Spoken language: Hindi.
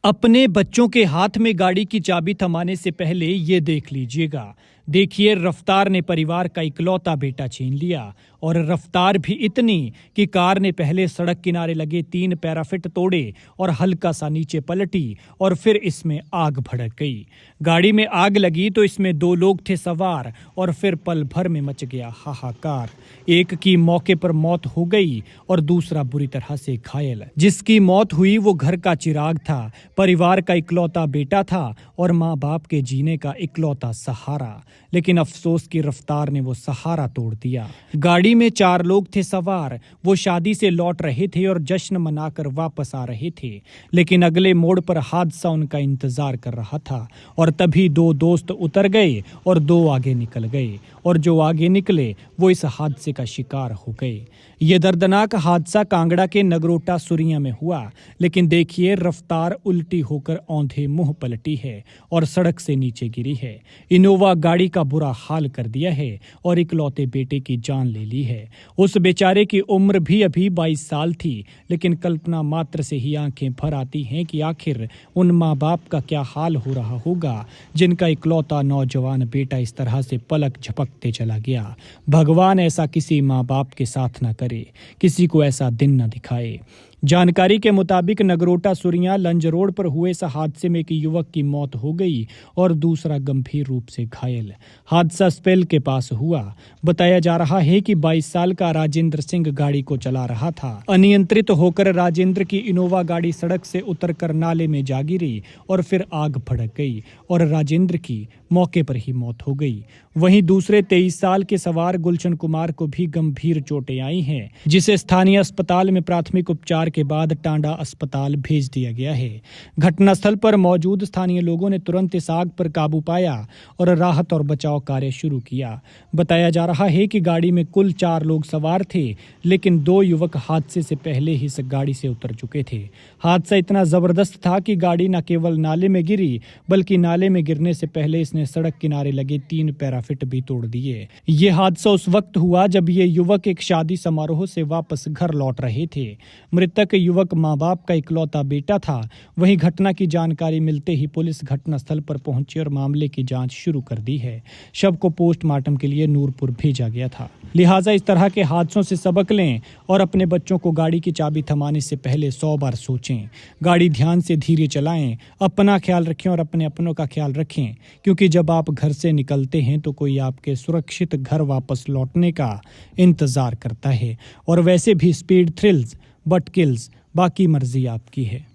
अपने बच्चों के हाथ में गाड़ी की चाबी थमाने से पहले ये देख लीजिएगा। देखिए, रफ्तार ने परिवार का इकलौता बेटा छीन लिया, और रफ्तार भी इतनी कि कार ने पहले सड़क किनारे लगे 3 पैराफिट तोड़े और हल्का सा नीचे पलटी, और फिर इसमें आग भड़क गई। गाड़ी में आग लगी तो इसमें 2 लोग थे सवार, और फिर पल भर में मच गया हाहाकार। एक की मौके पर मौत हो गई और दूसरा बुरी तरह से घायल। जिसकी मौत हुई वो घर का चिराग था, परिवार का इकलौता बेटा था और माँ बाप के जीने का इकलौता सहारा। लेकिन अफसोस की रफ्तार ने वो सहारा तोड़ दिया। गाड़ी में 4 लोग थे सवार। वो शादी से लौट रहे थे और जश्न मनाकर वापस आ रहे थे, लेकिन अगले मोड़ पर हादसा उनका इंतजार कर रहा था। और तभी 2 दोस्त उतर गए और 2 आगे निकल गए, और जो आगे निकले वो इस हादसे का शिकार हो गए। ये दर्दनाक हादसा कांगड़ा के नगरोटा सुरिया में हुआ। लेकिन देखिए, रफ्तार उल्टी होकर औंधे मुंह पलटी है और सड़क से नीचे गिरी है। इनोवा गाड़ी का बुरा हाल कर दिया है और इकलौते बेटे की जान ले ली है। उस बेचारे की उम्र भी अभी 22 साल थी, लेकिन कल्पना मात्र से ही आंखें भर आती हैं कि आखिर उन माँ बाप का क्या हाल हो रहा होगा जिनका इकलौता नौजवान बेटा इस तरह से पलक झपकते चला गया। भगवान ऐसा किसी माँ बाप के साथ न करे, किसी को ऐसा दिन न दिखाए। जानकारी के मुताबिक नगरोटा सुरिया लंज रोड पर हुए इस हादसे में एक युवक की मौत हो गई और दूसरा गंभीर रूप से घायल। हादसा स्पेल के पास हुआ। बताया जा रहा है कि 22 साल का राजेंद्र सिंह गाड़ी को चला रहा था। अनियंत्रित होकर राजेंद्र की इनोवा गाड़ी सड़क से उतरकर नाले में जा गिरी और फिर आग भड़क गई और राजेंद्र की मौके पर ही मौत हो गई। वहीं दूसरे 23 साल के सवार गुलशन कुमार को भी गंभीर चोटें आई हैं, जिसे स्थानीय अस्पताल में प्राथमिक उपचार के बाद टांडा अस्पताल भेज दिया गया है। घटनास्थल पर मौजूद स्थानीय लोगों ने तुरंत इस आग पर काबू पाया और राहत और बचाव कार्य शुरू किया। बताया जा रहा है कि गाड़ी में कुल 4 लोग सवार थे, लेकिन 2 युवक हादसे से पहले ही इस गाड़ी से उतर चुके थे। हादसा इतना जबरदस्त था कि गाड़ी न केवल नाले में गिरी, बल्कि नाले में गिरने से पहले इसने सड़क किनारे लगे 3 पैराफिट भी तोड़ दिए। ये हादसा उस वक्त हुआ जब ये युवक एक शादी समारोह से वापस घर लौट रहे थे। मृतक युवक माँ बाप का इकलौता बेटा था। वहीं घटना की जानकारी मिलते ही पुलिस घटनास्थल पर पहुंची और मामले की जांच शुरू कर दी है। शव को पोस्टमार्टम के लिए नूरपुर भेजा गया था। लिहाजा इस तरह के हादसों से सबक लें और अपने बच्चों को गाड़ी की चाबी थमाने से पहले 100 बार सोचें। गाड़ी ध्यान से धीरे चलाएं, अपना ख्याल रखें और अपने अपनों का ख्याल रखें, क्योंकि जब आप घर से निकलते हैं तो कोई आपके सुरक्षित घर वापस लौटने का इंतजार करता है। और वैसे भी स्पीड थ्रिल्स बट किल्स, बाकी मर्जी आपकी है।